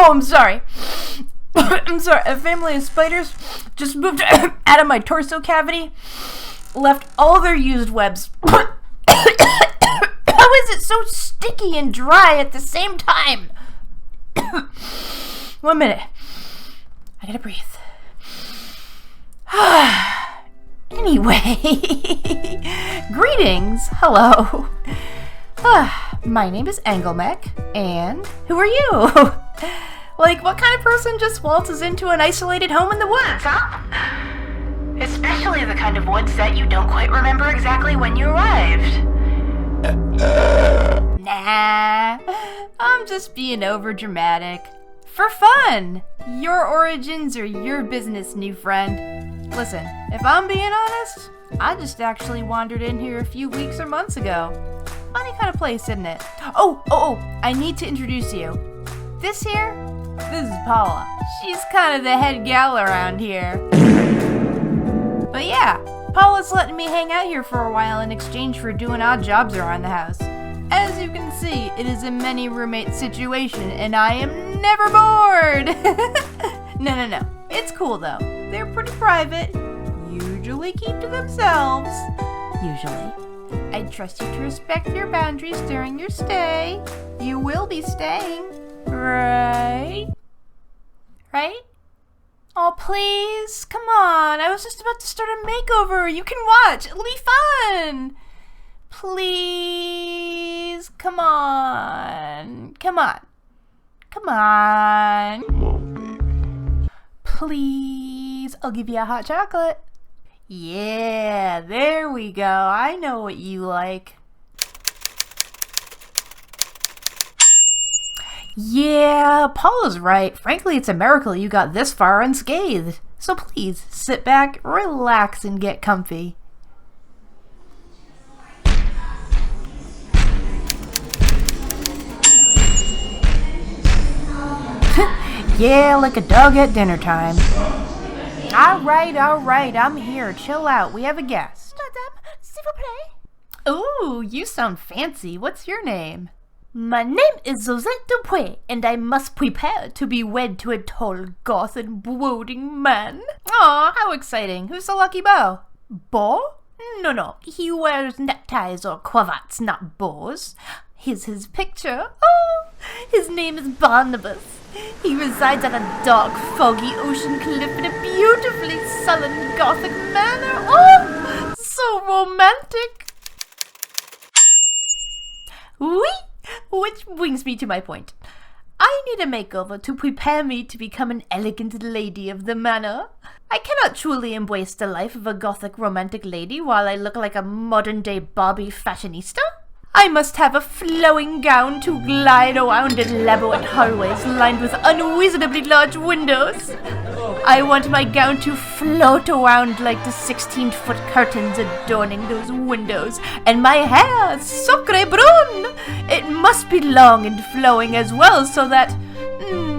Oh, I'm sorry. I'm sorry. A family of spiders just moved out of my torso cavity, left all their used webs. How is it so sticky and dry at the same time? 1 minute. I gotta breathe. Anyway, greetings. Hello. My name is Engelmech, and who are you? Like, what kind of person just waltzes into an isolated home in the woods, huh? Especially the kind of woods that you don't quite remember exactly when you arrived. Nah, I'm just being overdramatic. For fun! Your origins are your business, new friend. Listen, if I'm being honest, I just actually wandered in here a few weeks or months ago. Funny kind of place, isn't it? Oh, I need to introduce you. This is Paula. She's kind of the head gal around here. But yeah, Paula's letting me hang out here for a while in exchange for doing odd jobs around the house. As you can see, it is a many roommate situation, and I am never bored! No. It's cool though. They're pretty private, usually keep to themselves. Usually. I trust you to respect your boundaries during your stay. You will be staying, right? Right? Oh, please, come on. I was just about to start a makeover. You can watch. It'll be fun. Please, come on. Come on, baby. Please, I'll give you a hot chocolate. Yeah, there we go. I know what you like. Yeah, Paula's right. Frankly, it's a miracle you got this far unscathed. So please, sit back, relax, and get comfy. Yeah, like a dog at dinner time. Alright, I'm here. Chill out. We have a guest. Madame, s'il vous plaît. Ooh, you sound fancy. What's your name? My name is Josette Dupuy, and I must prepare to be wed to a tall, goth, and brooding man. Aw, how exciting. Who's the lucky beau? Beau? No. He wears neckties or cravats, not bows. Here's his picture. Oh, his name is Barnabas. He resides at a dark, foggy ocean cliff in a beautifully sullen Gothic manor. Oh, so romantic. Oui, which brings me to my point. I need a makeover to prepare me to become an elegant lady of the manor. I cannot truly embrace the life of a Gothic romantic lady while I look like a modern-day Barbie fashionista. I must have a flowing gown to glide around elaborate hallways lined with unreasonably large windows. I want my gown to float around like the 16-foot curtains adorning those windows, and my hair, sacre brun! It must be long and flowing as well, so that,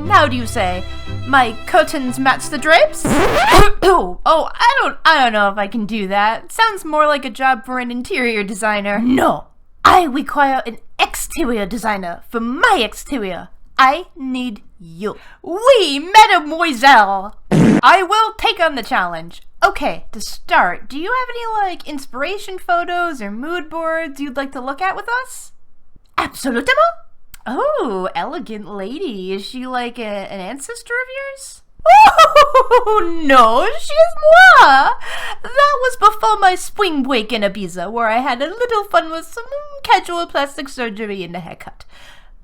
how do you say, my curtains match the drapes? I don't know if I can do that. Sounds more like a job for an interior designer. No! I require an exterior designer for my exterior. I need you. Oui, mademoiselle! I will take on the challenge. Okay, to start, do you have any, inspiration photos or mood boards you'd like to look at with us? Absolument. Oh, elegant lady. Is she an ancestor of yours? Oh, no, she's moi! That was before my spring break in Ibiza, where I had a little fun with some casual plastic surgery and a haircut.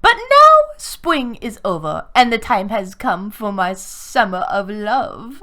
But now spring is over, and the time has come for my summer of love.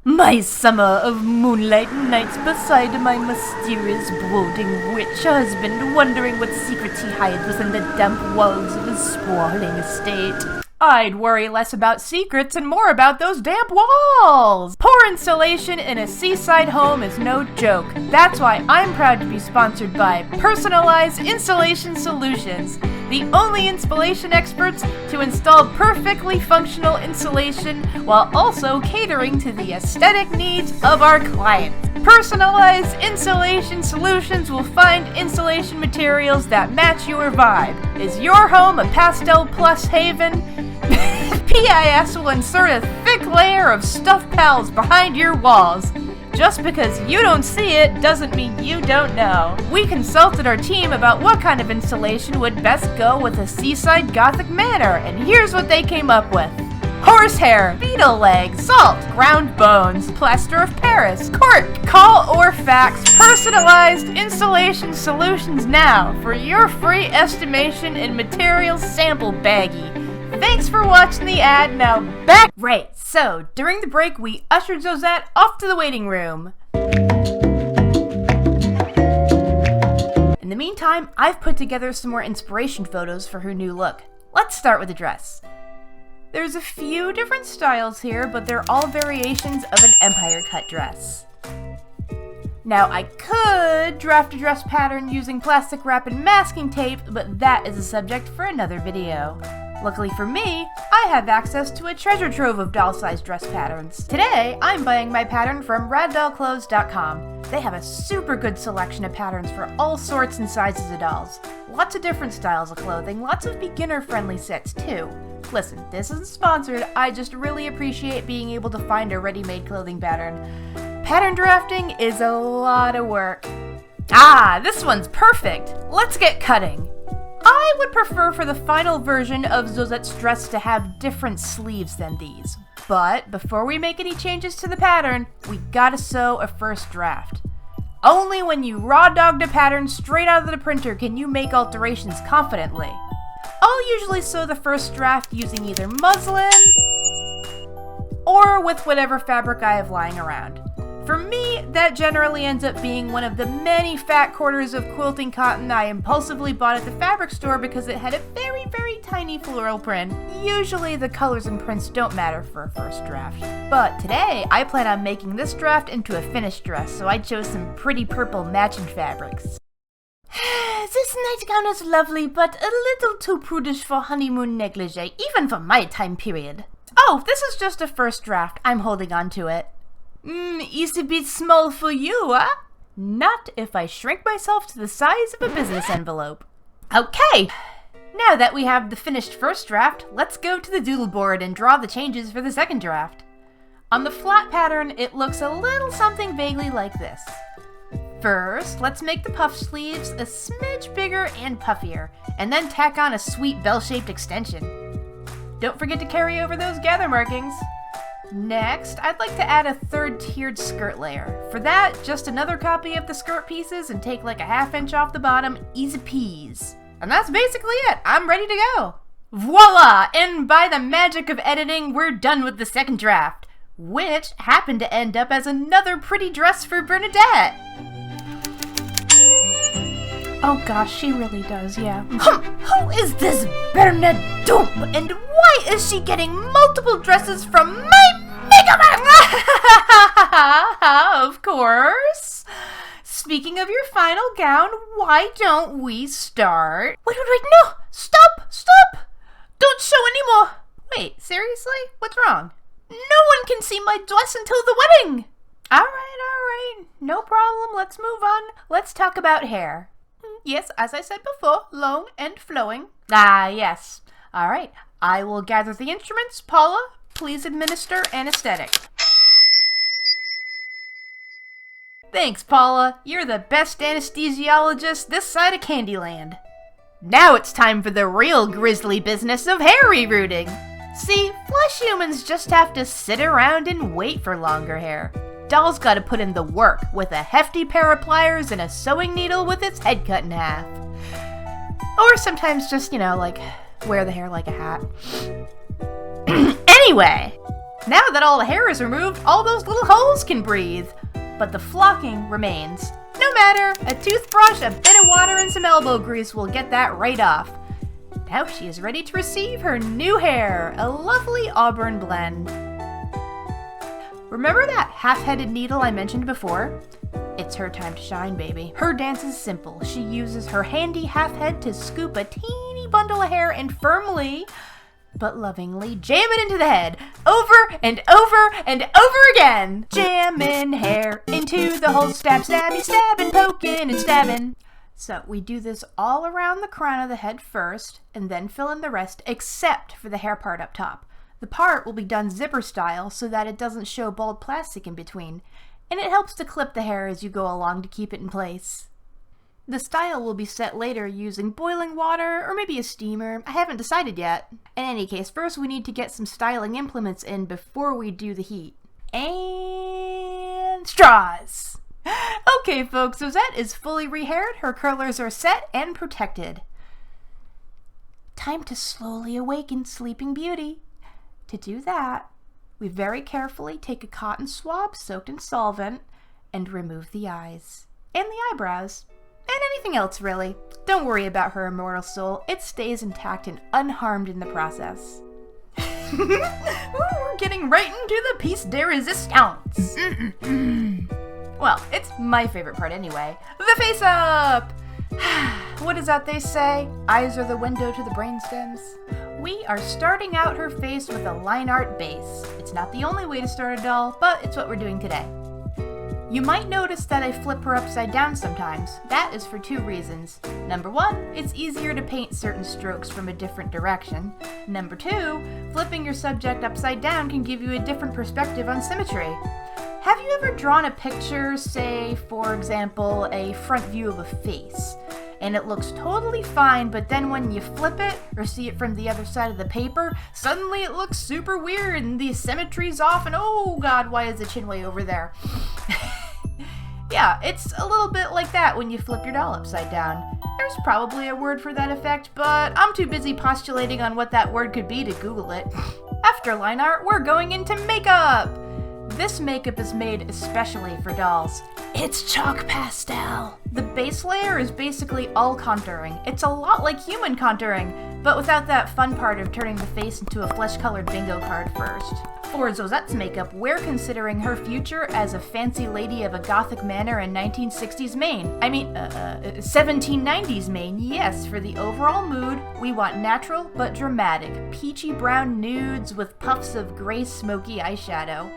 My summer of moonlight nights beside my mysterious brooding witch husband, wondering what secrets he hides within the damp walls of his sprawling estate. I'd worry less about secrets and more about those damp walls! Poor installation in a seaside home is no joke. That's why I'm proud to be sponsored by Personalized Installation Solutions. the only installation experts to install perfectly functional insulation while also catering to the aesthetic needs of our clients. Personalized insulation solutions will find insulation materials that match your vibe. Is your home a pastel plus haven? PIS will insert a thick layer of stuffed pals behind your walls. Just because you don't see it doesn't mean you don't know. We consulted our team about what kind of insulation would best go with a seaside Gothic manor, and here's what they came up with. Horsehair, beetle leg, salt, ground bones, plaster of Paris, cork. Call or fax personalized insulation solutions now for your free estimation and materials sample baggie. Thanks for watching the ad, now back. Right, so during the break we ushered Zozette off to the waiting room. In the meantime, I've put together some more inspiration photos for her new look. Let's start with the dress. There's a few different styles here, but they're all variations of an empire cut dress. Now, I could draft a dress pattern using plastic wrap and masking tape, but that is a subject for another video. Luckily for me, I have access to a treasure trove of doll-sized dress patterns. Today, I'm buying my pattern from raddollclothes.com. They have a super good selection of patterns for all sorts and sizes of dolls. Lots of different styles of clothing, lots of beginner-friendly sets too. Listen, this isn't sponsored, I just really appreciate being able to find a ready-made clothing pattern. Pattern drafting is a lot of work. Ah, this one's perfect! Let's get cutting! I would prefer for the final version of Zozette's dress to have different sleeves than these. But before we make any changes to the pattern, we gotta sew a first draft. Only when you raw dogged a pattern straight out of the printer can you make alterations confidently. I'll usually sew the first draft using either muslin or with whatever fabric I have lying around. For me, that generally ends up being one of the many fat quarters of quilting cotton I impulsively bought at the fabric store because it had a very, very tiny floral print. Usually the colors and prints don't matter for a first draft. But today, I plan on making this draft into a finished dress, so I chose some pretty purple matching fabrics. This nightgown is lovely, but a little too prudish for honeymoon negligee, even for my time period. Oh, this is just a first draft. I'm holding on to it. Is a bit small for you, huh? Not if I shrink myself to the size of a business envelope. Okay, now that we have the finished first draft, let's go to the doodle board and draw the changes for the second draft. On the flat pattern, it looks a little something vaguely like this. First, let's make the puff sleeves a smidge bigger and puffier, and then tack on a sweet bell-shaped extension. Don't forget to carry over those gather markings. Next, I'd like to add a third tiered skirt layer. For that, just another copy of the skirt pieces and take like a ½ inch off the bottom, easy peas. And that's basically it. I'm ready to go. Voila! And by the magic of editing, we're done with the second draft, which happened to end up as another pretty dress for Bernadette. Oh gosh, she really does, yeah. Who is this Bernadette? And why is she getting multiple dresses from my makeover? Of course. Speaking of your final gown, why don't we start? Wait, no! Stop! Don't show anymore! Wait, seriously? What's wrong? No one can see my dress until the wedding! Alright. No problem, let's move on. Let's talk about hair. Yes, as I said before, long and flowing. Ah, yes. Alright, I will gather the instruments. Paula, please administer anesthetic. Thanks, Paula. You're the best anesthesiologist this side of Candyland. Now it's time for the real grisly business of hair rerooting. See, flesh humans just have to sit around and wait for longer hair. Dolls gotta put in the work with a hefty pair of pliers and a sewing needle with its head cut in half. Or sometimes just, like, wear the hair like a hat. Anyway, now that all the hair is removed, all those little holes can breathe. But the flocking remains. No matter, a toothbrush, a bit of water, and some elbow grease will get that right off. Now she is ready to receive her new hair, a lovely auburn blend. Remember that half-headed needle I mentioned before? It's her time to shine, baby. Her dance is simple. She uses her handy half head to scoop a teeny bundle of hair and firmly, but lovingly, jam it into the head, over and over and over again. Jamming hair into the hole, stab, stabby, stabbing, poking and stabbing. So we do this all around the crown of the head first, and then fill in the rest, except for the hair part up top. The part will be done zipper style so that it doesn't show bald plastic in between, and it helps to clip the hair as you go along to keep it in place. The style will be set later using boiling water or maybe a steamer. I haven't decided yet. In any case, first we need to get some styling implements in before we do the heat. And straws! Okay folks, Zozette is fully rehaired, her curlers are set and protected. Time to slowly awaken Sleeping Beauty. To do that, we very carefully take a cotton swab soaked in solvent and remove the eyes. And the eyebrows. And anything else, really. Don't worry about her immortal soul. It stays intact and unharmed in the process. Ooh, we're getting right into the piece de resistance. Well, it's my favorite part anyway. The face up! What is that they say? Eyes are the window to the brainstems. We are starting out her face with a line art base. It's not the only way to start a doll, but it's what we're doing today. You might notice that I flip her upside down sometimes. That is for two reasons. Number one, it's easier to paint certain strokes from a different direction. Number two, flipping your subject upside down can give you a different perspective on symmetry. Have you ever drawn a picture, say, for example, a front view of a face, and it looks totally fine, but then when you flip it or see it from the other side of the paper, suddenly it looks super weird and the symmetry's off and oh god, why is the chin way over there? Yeah, it's a little bit like that when you flip your doll upside down. There's probably a word for that effect, but I'm too busy postulating on what that word could be to Google it. After line art, we're going into makeup! This makeup is made especially for dolls. It's chalk pastel! The base layer is basically all contouring. It's a lot like human contouring, but without that fun part of turning the face into a flesh-colored bingo card first. For Zozette's makeup, we're considering her future as a fancy lady of a gothic manor in 1960s Maine. 1790s Maine, yes. For the overall mood, we want natural but dramatic, peachy brown nudes with puffs of gray smoky eyeshadow.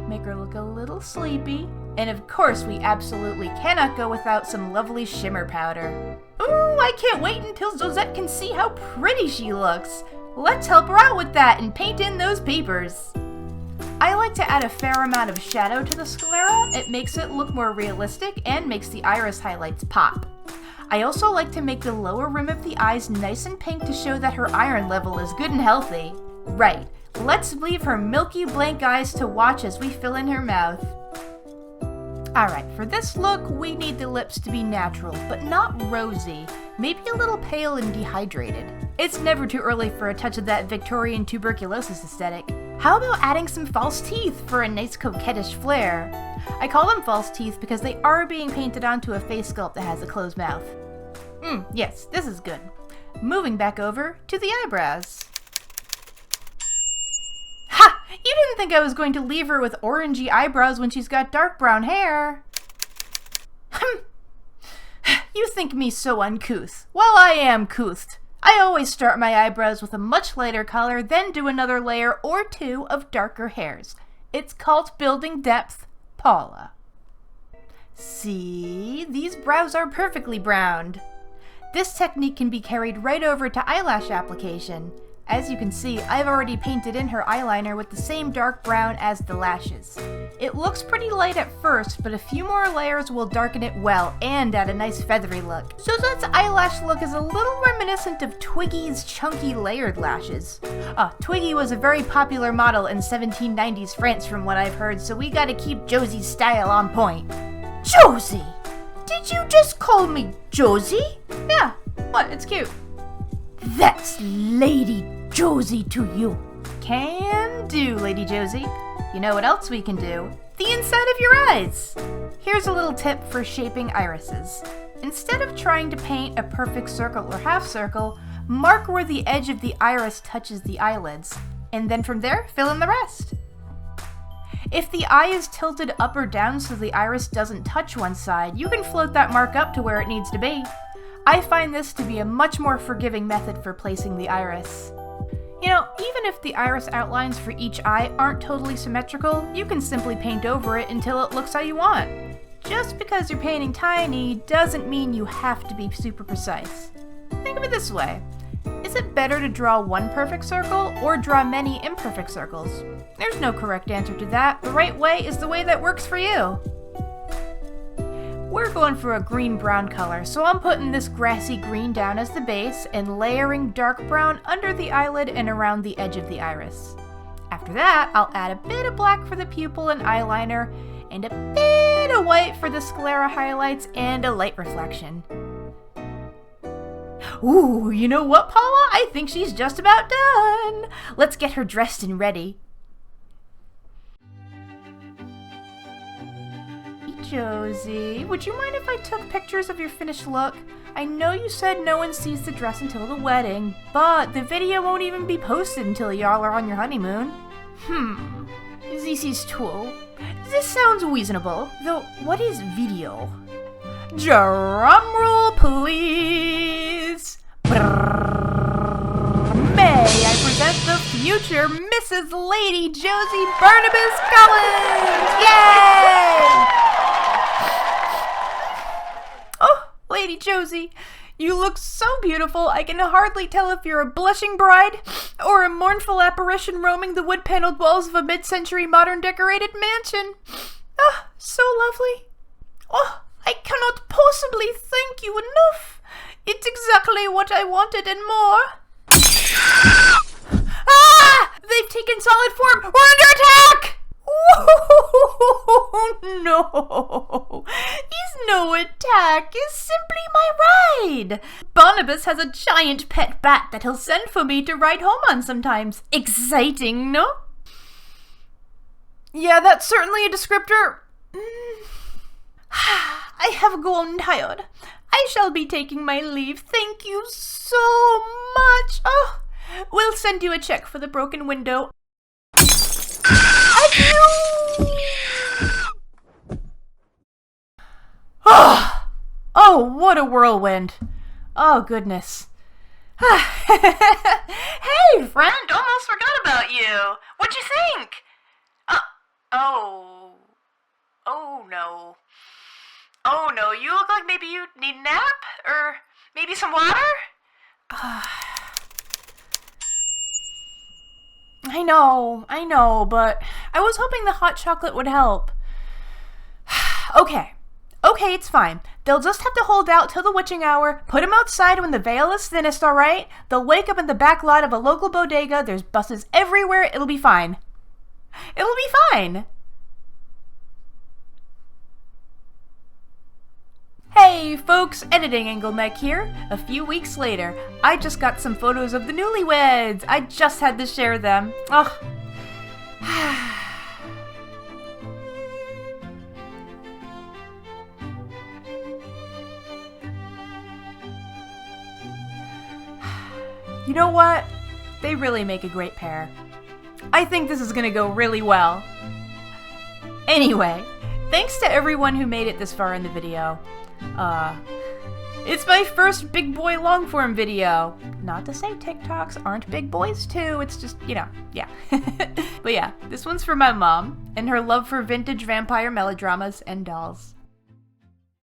Make her look a little sleepy, and of course we absolutely cannot go without some lovely shimmer powder. Ooh, I can't wait until Zozette can see how pretty she looks! Let's help her out with that and paint in those papers! I like to add a fair amount of shadow to the sclera. It makes it look more realistic and makes the iris highlights pop. I also like to make the lower rim of the eyes nice and pink to show that her iron level is good and healthy. Right, let's leave her milky blank eyes to watch as we fill in her mouth. Alright, for this look, we need the lips to be natural, but not rosy. Maybe a little pale and dehydrated. It's never too early for a touch of that Victorian tuberculosis aesthetic. How about adding some false teeth for a nice coquettish flair? I call them false teeth because they are being painted onto a face sculpt that has a closed mouth. Yes, this is good. Moving back over to the eyebrows. Ha! You didn't think I was going to leave her with orangey eyebrows when she's got dark brown hair. You think me so uncouth. Well, I am couthed. I always start my eyebrows with a much lighter color, then do another layer or two of darker hairs. It's called building depth, Paula. See? These brows are perfectly browned. This technique can be carried right over to eyelash application. As you can see, I've already painted in her eyeliner with the same dark brown as the lashes. It looks pretty light at first, but a few more layers will darken it well and add a nice feathery look. Zozette's eyelash look is a little reminiscent of Twiggy's chunky layered lashes. Twiggy was a very popular model in 1790s France from what I've heard, so we gotta keep Josie's style on point. Josie! Did you just call me Josie? Yeah, what? It's cute. That's Lady Josie to you. Can do, Lady Josie. You know what else we can do? The inside of your eyes. Here's a little tip for shaping irises. Instead of trying to paint a perfect circle or half circle, mark where the edge of the iris touches the eyelids, and then from there, fill in the rest. If the eye is tilted up or down so the iris doesn't touch one side, you can float that mark up to where it needs to be. I find this to be a much more forgiving method for placing the iris. You know, even if the iris outlines for each eye aren't totally symmetrical, you can simply paint over it until it looks how you want. Just because you're painting tiny doesn't mean you have to be super precise. Think of it this way. Is it better to draw one perfect circle or draw many imperfect circles? There's no correct answer to that. The right way is the way that works for you. We're going for a green-brown color, so I'm putting this grassy green down as the base and layering dark brown under the eyelid and around the edge of the iris. After that, I'll add a bit of black for the pupil and eyeliner, and a bit of white for the sclera highlights and a light reflection. Ooh, you know what, Paula? I think she's just about done. Let's get her dressed and ready. Josie, would you mind if I took pictures of your finished look? I know you said no one sees the dress until the wedding, but the video won't even be posted until y'all are on your honeymoon. This is true. This sounds reasonable, though what is video? Drumroll, please! May I present the future Mrs. Lady Josie Barnabas Collins! Yay! Oh, Lady Josie, you look so beautiful I can hardly tell if you're a blushing bride or a mournful apparition roaming the wood-paneled walls of a mid-century modern decorated mansion. Ah, so lovely. Oh, I cannot possibly thank you enough. It's exactly what I wanted and more. Ah! They've taken solid form! We're under attack! Oh, no. It's no attack. It's simply my ride. Barnabas has a giant pet bat that he'll send for me to ride home on sometimes. Exciting, no? Yeah, that's certainly a descriptor. I have grown tired. I shall be taking my leave. Thank you so much. Oh, we'll send you a check for the broken window. Adieu! Oh, what a whirlwind. Oh, goodness. Hey, friend, almost forgot about you. What'd you think? Oh no. Oh no, you look like maybe you need a nap? Or maybe some water? I know, but I was hoping the hot chocolate would help. Okay, it's fine. They'll just have to hold out till the witching hour, put them outside when the veil is thinnest, alright? They'll wake up in the back lot of a local bodega, there's buses everywhere, it'll be fine. It'll be fine. Hey folks, editing Engelmech here. A few weeks later, I just got some photos of the newlyweds. I just had to share them. Oh. You know what? They really make a great pair. I think this is gonna go really well. Anyway, thanks to everyone who made it this far in the video. It's my first big boy long form video. Not to say TikToks aren't big boys too, it's just, yeah. But yeah, this one's for my mom and her love for vintage vampire melodramas and dolls.